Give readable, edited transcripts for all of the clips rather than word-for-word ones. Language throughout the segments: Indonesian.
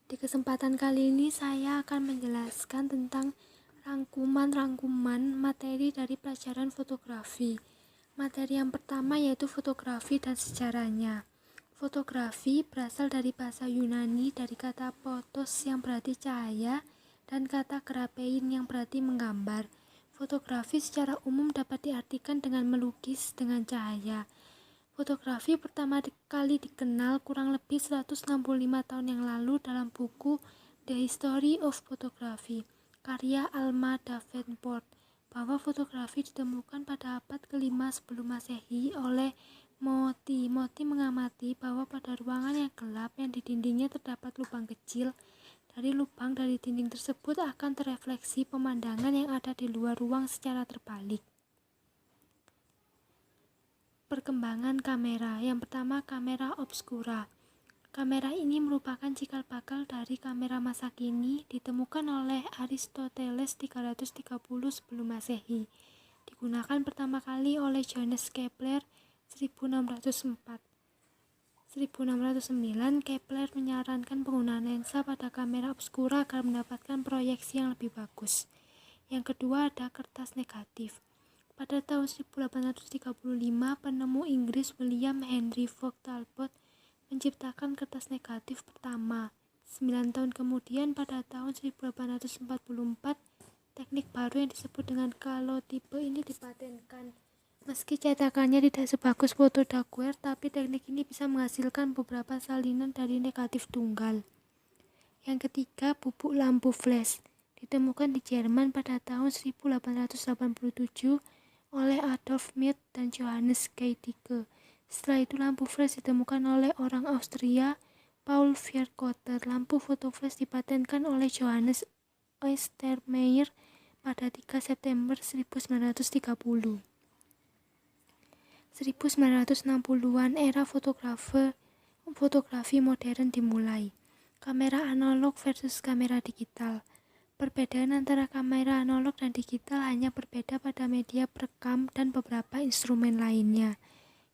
Di kesempatan kali ini saya akan menjelaskan tentang rangkuman materi dari pelajaran fotografi. Materi yang pertama yaitu fotografi dan sejarahnya. Fotografi berasal dari bahasa Yunani dari kata photos yang berarti cahaya dan kata grapein yang berarti menggambar. Fotografi secara umum dapat diartikan dengan melukis dengan cahaya. Fotografi pertama kali dikenal kurang lebih 165 tahun yang lalu dalam buku The History of Photography, karya Alma Davenport, bahwa fotografi ditemukan pada abad ke-5 sebelum Masehi oleh Moti. Moti mengamati bahwa pada ruangan yang gelap yang di dindingnya terdapat lubang kecil. Dari lubang dari dinding tersebut akan terefleksi pemandangan yang ada di luar ruang secara terbalik. Perkembangan kamera. Yang pertama, kamera obscura. Kamera ini merupakan cikal bakal dari kamera masa kini, ditemukan oleh Aristoteles 330 sebelum Masehi. Digunakan pertama kali oleh Johannes Kepler 1604. 1609, Kepler menyarankan penggunaan lensa pada kamera obscura agar mendapatkan proyeksi yang lebih bagus. Yang kedua ada kertas negatif. Pada tahun 1835, penemu Inggris William Henry Fogg Talbot menciptakan kertas negatif pertama. 9 tahun kemudian, pada tahun 1844, teknik baru yang disebut dengan kalotipe ini dipatenkan. Meski cetakannya tidak sebagus foto Daguerre, tapi teknik ini bisa menghasilkan beberapa salinan dari negatif tunggal. Yang ketiga, bubuk lampu flash. Ditemukan di Jerman pada tahun 1887 oleh Adolf Mead dan Johannes Geitinger. Setelah itu lampu flash ditemukan oleh orang Austria, Paul Viercotter. Lampu foto flash dipatenkan oleh Johannes Ostermeyer pada 3 September 1930. 1960-an era fotografi modern dimulai. Kamera analog versus kamera digital. Perbedaan antara kamera analog dan digital hanya berbeda pada media perekam dan beberapa instrumen lainnya.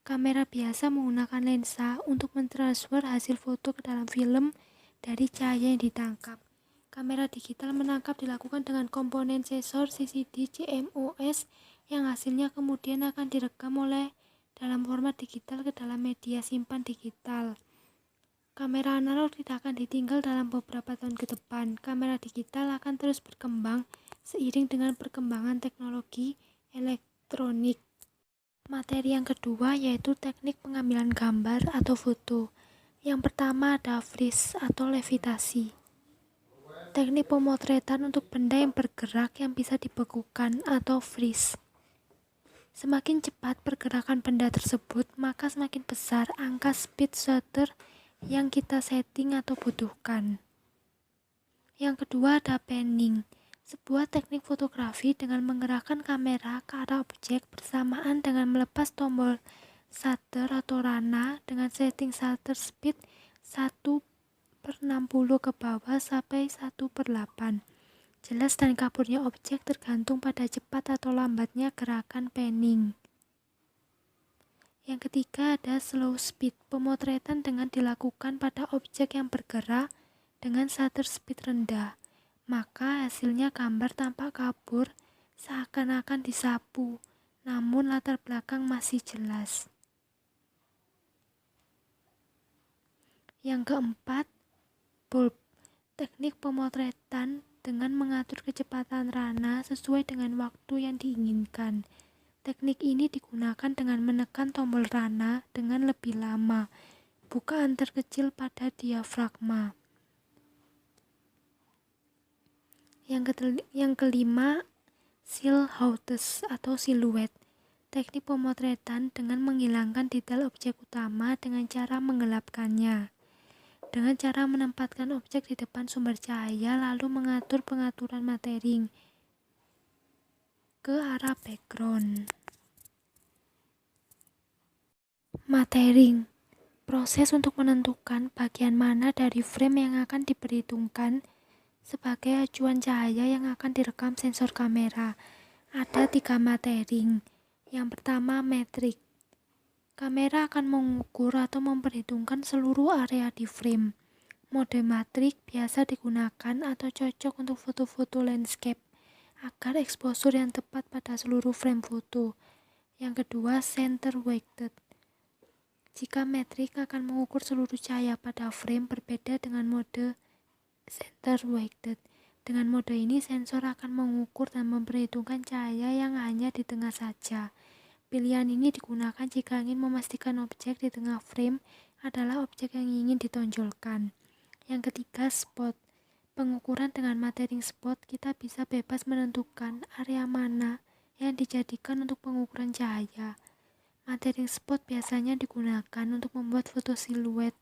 Kamera biasa menggunakan lensa untuk mentransfer hasil foto ke dalam film dari cahaya yang ditangkap. Kamera digital menangkap dilakukan dengan komponen sensor CCD CMOS yang hasilnya kemudian akan direkam oleh dalam format digital ke dalam media simpan digital. Kamera analog tidak akan ditinggal dalam beberapa tahun ke depan. Kamera digital akan terus berkembang seiring dengan perkembangan teknologi elektronik. Materi yang kedua yaitu teknik pengambilan gambar atau foto. Yang pertama ada freeze atau levitasi. Teknik pemotretan untuk benda yang bergerak yang bisa dibekukan atau freeze. Semakin cepat pergerakan benda tersebut, maka semakin besar angka speed shutter yang kita setting atau butuhkan. Yang kedua ada panning, sebuah teknik fotografi dengan menggerakkan kamera ke arah objek bersamaan dengan melepas tombol shutter atau rana dengan setting shutter speed 1/60 ke bawah sampai 1/8. Jelas dan kaburnya objek tergantung pada cepat atau lambatnya gerakan panning. Yang ketiga ada slow speed, pemotretan dengan dilakukan pada objek yang bergerak dengan shutter speed rendah, maka hasilnya gambar tampak kabur seakan-akan disapu, namun latar belakang masih jelas. Yang keempat, bulb, teknik pemotretan dengan mengatur kecepatan rana sesuai dengan waktu yang diinginkan. Teknik ini digunakan dengan menekan tombol rana dengan lebih lama, bukaan terkecil pada diafragma. Yang kelima, silhouettes atau siluet. Teknik pemotretan dengan menghilangkan detail objek utama dengan cara menggelapkannya. Dengan cara menempatkan objek di depan sumber cahaya lalu mengatur pengaturan materi ke arah background. Matering, proses untuk menentukan bagian mana dari frame yang akan diperhitungkan sebagai acuan cahaya yang akan direkam sensor kamera. Ada 3 matering. Yang pertama, metrik. Kamera akan mengukur atau memperhitungkan seluruh area di frame. Mode matrik biasa digunakan atau cocok untuk foto-foto landscape agar exposure yang tepat pada seluruh frame foto. Yang kedua, center weighted. Jika metrik akan mengukur seluruh cahaya pada frame berbeda dengan mode center weighted. Dengan mode ini, sensor akan mengukur dan memperhitungkan cahaya yang hanya di tengah saja. Pilihan ini digunakan jika ingin memastikan objek di tengah frame adalah objek yang ingin ditonjolkan. Yang ketiga, spot. Pengukuran dengan metering spot, kita bisa bebas menentukan area mana yang dijadikan untuk pengukuran cahaya. Metering spot biasanya digunakan untuk membuat foto siluet.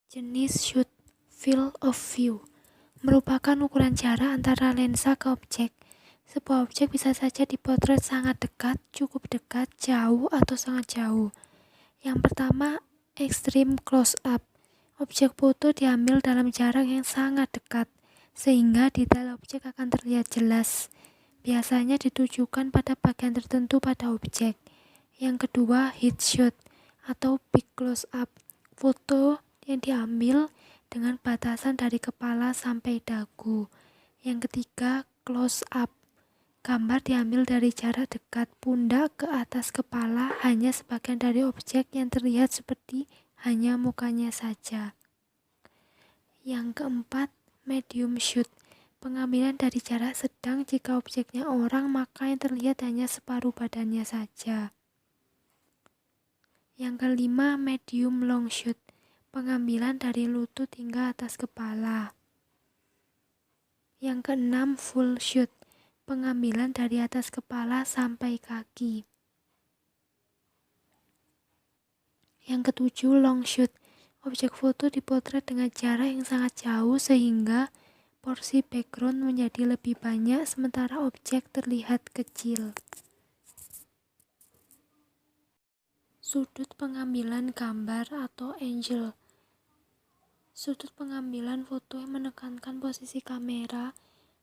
Jenis shoot field of view merupakan ukuran jarak antara lensa ke objek. Sebuah objek bisa saja dipotret sangat dekat, cukup dekat, jauh, atau sangat jauh. Yang pertama, extreme close-up. Objek foto diambil dalam jarak yang sangat dekat, sehingga detail objek akan terlihat jelas. Biasanya ditujukan pada bagian tertentu pada objek. Yang kedua, headshot atau big close-up. Foto yang diambil dengan batasan dari kepala sampai dagu. Yang ketiga, close-up. Gambar diambil dari jarak dekat pundak ke atas kepala, hanya sebagian dari objek yang terlihat seperti hanya mukanya saja. Yang keempat, medium shoot. Pengambilan dari jarak sedang. Jika objeknya orang, maka yang terlihat hanya separuh badannya saja. Yang kelima, medium long shoot. Pengambilan dari lutut hingga atas kepala. Yang keenam, full shoot. Pengambilan dari atas kepala sampai kaki. Yang ketujuh, long shoot. Objek foto dipotret dengan jarak yang sangat jauh sehingga porsi background menjadi lebih banyak sementara objek terlihat kecil. Sudut pengambilan gambar atau angle. Sudut pengambilan foto yang menekankan posisi kamera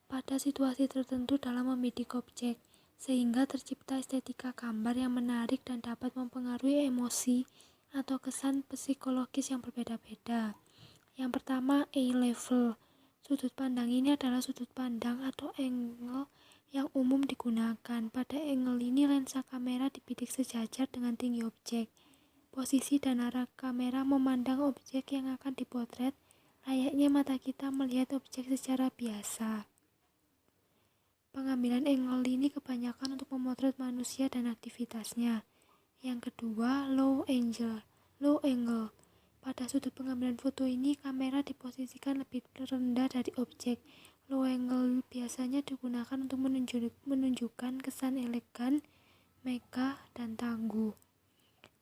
pada situasi tertentu dalam membidik objek, sehingga tercipta estetika gambar yang menarik dan dapat mempengaruhi emosi atau kesan psikologis yang berbeda-beda. Yang pertama, eye level. Sudut pandang ini adalah sudut pandang atau angle yang umum digunakan. Pada angle ini, lensa kamera dibidik sejajar dengan tinggi objek. Posisi dan arah kamera memandang objek yang akan dipotret, layaknya mata kita melihat objek secara biasa. Pengambilan angle ini kebanyakan untuk memotret manusia dan aktivitasnya. Yang kedua, low angle. Pada sudut pengambilan foto ini, kamera diposisikan lebih rendah dari objek. Low angle biasanya digunakan untuk menunjukkan kesan elegan, megah, dan tangguh.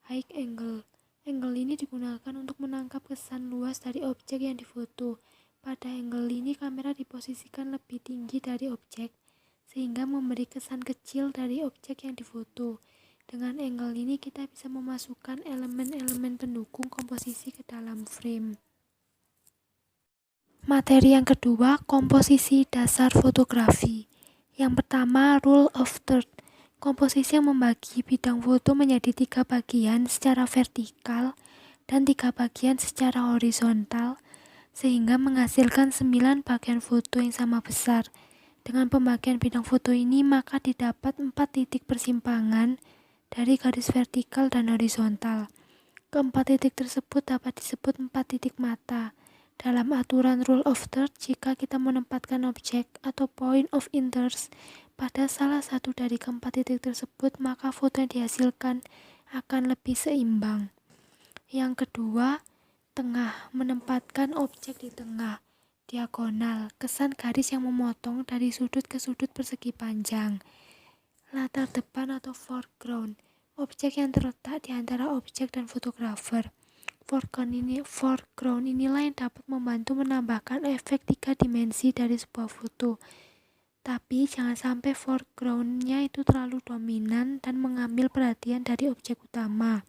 High angle. Angle ini digunakan untuk menangkap kesan luas dari objek yang difoto. Pada angle ini, kamera diposisikan lebih tinggi dari objek, sehingga memberi kesan kecil dari objek yang difoto. Dengan angle ini kita bisa memasukkan elemen-elemen pendukung komposisi ke dalam frame. Materi yang kedua, komposisi dasar fotografi. Yang pertama, rule of third. Komposisi yang membagi bidang foto menjadi 3 bagian secara vertikal dan 3 bagian secara horizontal, sehingga menghasilkan 9 bagian foto yang sama besar. Dengan pembagian bidang foto ini, maka didapat 4 titik persimpangan dari garis vertikal dan horizontal. Keempat titik tersebut dapat disebut 4 titik mata. Dalam aturan rule of third, jika kita menempatkan objek atau point of interest pada salah satu dari keempat titik tersebut, maka foto yang dihasilkan akan lebih seimbang. Yang kedua, tengah. Menempatkan objek di tengah. Diagonal, kesan garis yang memotong dari sudut ke sudut persegi panjang. Latar depan atau foreground, objek yang terletak di antara objek dan fotografer. Foreground inilah yang dapat membantu menambahkan efek 3 dimensi dari sebuah foto. Tapi jangan sampai foreground-nya itu terlalu dominan dan mengambil perhatian dari objek utama.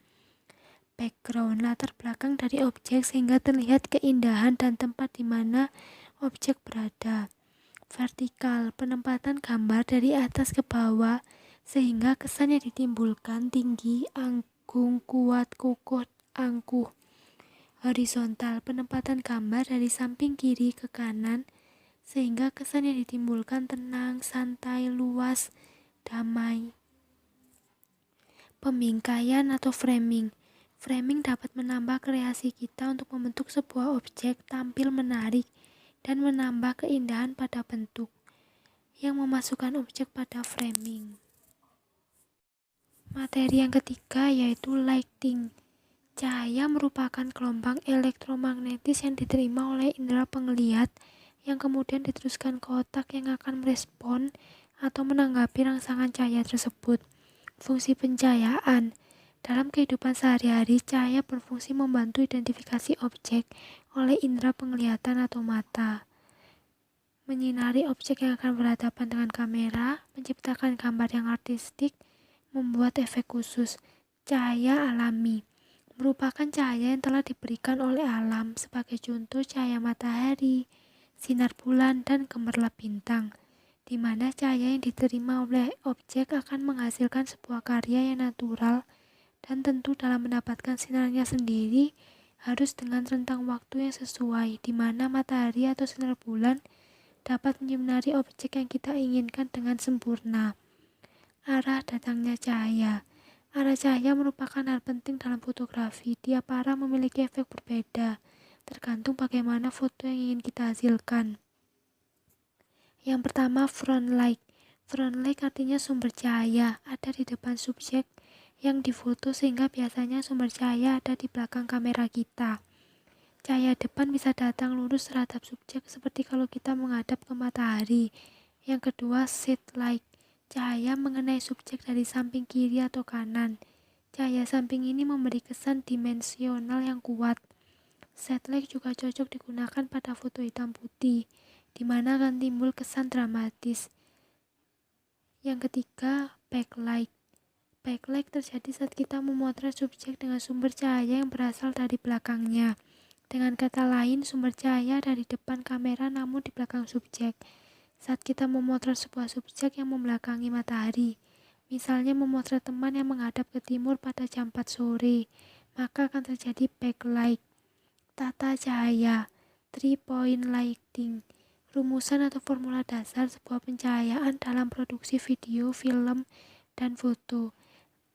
Background, latar belakang dari objek sehingga terlihat keindahan dan tempat di mana objek berada. Vertikal, penempatan gambar dari atas ke bawah sehingga kesan yang ditimbulkan tinggi, anggung, kuat, kukuh, angkuh. Horizontal, penempatan gambar dari samping kiri ke kanan sehingga kesan yang ditimbulkan tenang, santai, luas, damai. Pembingkaian atau framing. Framing dapat menambah kreasi kita untuk membentuk sebuah objek tampil menarik dan menambah keindahan pada bentuk yang memasukkan objek pada framing. Materi yang ketiga yaitu lighting. Cahaya merupakan gelombang elektromagnetis yang diterima oleh indera penglihat yang kemudian diteruskan ke otak yang akan merespon atau menanggapi rangsangan cahaya tersebut. Fungsi pencahayaan. Dalam kehidupan sehari-hari, cahaya berfungsi membantu identifikasi objek oleh indera penglihatan atau mata. Menyinari objek yang akan berhadapan dengan kamera, menciptakan gambar yang artistik, membuat efek khusus. Cahaya alami merupakan cahaya yang telah diberikan oleh alam, sebagai contoh cahaya matahari, sinar bulan, dan gemerlap bintang, di mana cahaya yang diterima oleh objek akan menghasilkan sebuah karya yang natural dan tentu dalam mendapatkan sinarnya sendiri harus dengan rentang waktu yang sesuai, di mana matahari atau sinar bulan dapat menyinari objek yang kita inginkan dengan sempurna. Arah datangnya cahaya. Arah cahaya merupakan hal penting dalam fotografi. Tiap arah memiliki efek berbeda, tergantung bagaimana foto yang ingin kita hasilkan. Yang pertama, front light. Front light artinya sumber cahaya ada di depan subjek yang difoto, sehingga biasanya sumber cahaya ada di belakang kamera kita. Cahaya depan bisa datang lurus terhadap subjek seperti kalau kita menghadap ke matahari. Yang kedua, shade light. Cahaya mengenai subjek dari samping kiri atau kanan. Cahaya samping ini memberi kesan dimensional yang kuat. Shade light juga cocok digunakan pada foto hitam putih, di mana akan timbul kesan dramatis. Yang ketiga, backlight. Backlight terjadi saat kita memotret subjek dengan sumber cahaya yang berasal dari belakangnya. Dengan kata lain, sumber cahaya dari depan kamera namun di belakang subjek. Saat kita memotret sebuah subjek yang membelakangi matahari, misalnya memotret teman yang menghadap ke timur pada jam 4 sore, maka akan terjadi backlight. Tata cahaya, 3-point lighting. Rumusan atau formula dasar sebuah pencahayaan dalam produksi video, film, dan foto.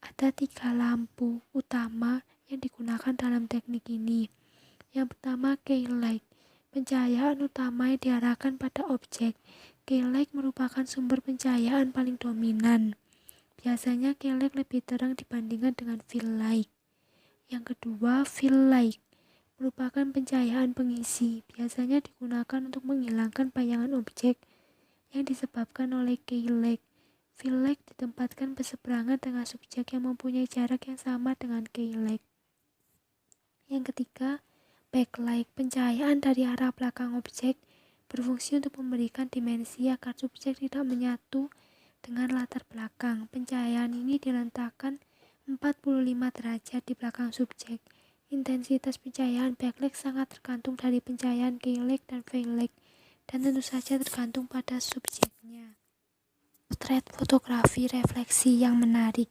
Ada 3 lampu utama yang digunakan dalam teknik ini. Yang pertama, key light. Pencahayaan utama yang diarahkan pada objek. Key light merupakan sumber pencahayaan paling dominan. Biasanya key light lebih terang dibandingkan dengan fill light. Yang kedua, fill light merupakan pencahayaan pengisi. Biasanya digunakan untuk menghilangkan bayangan objek yang disebabkan oleh key light. Fill light ditempatkan berseberangan dengan subjek yang mempunyai jarak yang sama dengan key light. Yang ketiga, backlight. Pencahayaan dari arah belakang objek berfungsi untuk memberikan dimensi agar subjek tidak menyatu dengan latar belakang. Pencahayaan ini diletakkan 45 derajat di belakang subjek. Intensitas pencahayaan backlight sangat tergantung dari pencahayaan key light dan fill light, dan tentu saja tergantung pada subjeknya. Potret fotografi refleksi yang menarik.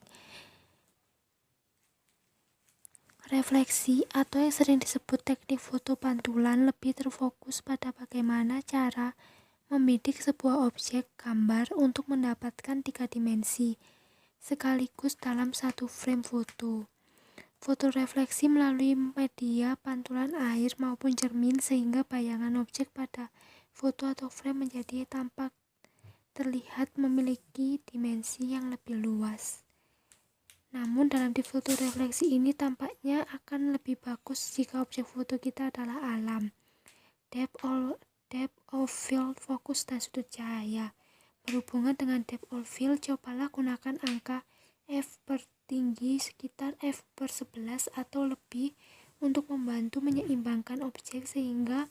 Refleksi atau yang sering disebut teknik foto pantulan lebih terfokus pada bagaimana cara membidik sebuah objek gambar untuk mendapatkan 3 dimensi sekaligus dalam satu frame foto. Foto refleksi melalui media pantulan air maupun cermin sehingga bayangan objek pada foto atau frame menjadi tampak terlihat memiliki dimensi yang lebih luas. Namun dalam di foto refleksi ini tampaknya akan lebih bagus jika objek foto kita adalah alam. Depth of field, fokus dan sudut cahaya. Berhubungan dengan depth of field, cobalah gunakan angka f per tinggi sekitar f per 11 atau lebih untuk membantu menyeimbangkan objek sehingga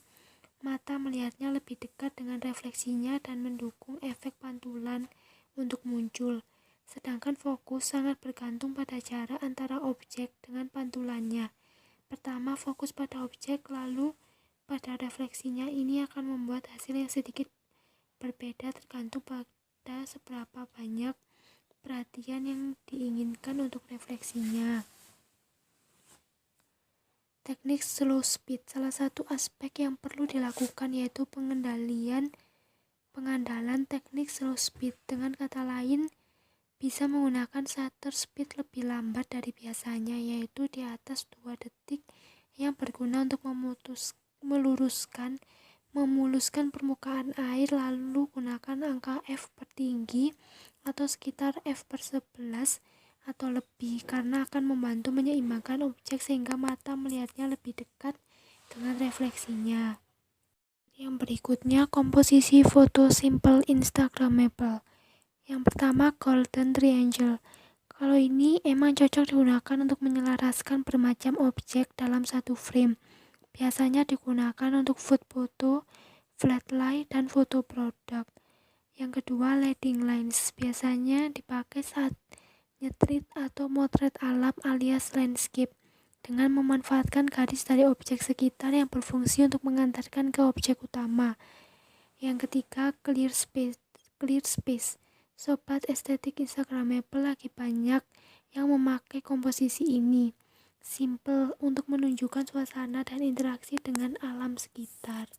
mata melihatnya lebih dekat dengan refleksinya dan mendukung efek pantulan untuk muncul. Sedangkan fokus sangat bergantung pada jarak antara objek dengan pantulannya. Pertama fokus pada objek, lalu pada refleksinya. Ini akan membuat hasil yang sedikit berbeda tergantung pada seberapa banyak perhatian yang diinginkan untuk refleksinya. Teknik slow speed, salah satu aspek yang perlu dilakukan yaitu pengandalan teknik slow speed. Dengan kata lain, bisa menggunakan shutter speed lebih lambat dari biasanya, yaitu di atas 2 detik, yang berguna untuk memuluskan permukaan air. Lalu gunakan angka f tertinggi atau sekitar f per 11 atau lebih, karena akan membantu menyeimbangkan objek sehingga mata melihatnya lebih dekat dengan refleksinya. Yang berikutnya, komposisi foto simple Instagramable. Yang pertama, golden triangle. Kalau ini emang cocok digunakan untuk menyelaraskan bermacam objek dalam satu frame. Biasanya digunakan untuk food photo, flat light, dan foto produk. Yang kedua, leading lines. Biasanya dipakai saat nyetrit atau motret alam alias landscape, dengan memanfaatkan garis dari objek sekitar yang berfungsi untuk mengantarkan ke objek utama. Yang ketiga, clear space. Sobat estetik Instagramable lagi banyak yang memakai komposisi ini. Simple untuk menunjukkan suasana dan interaksi dengan alam sekitar.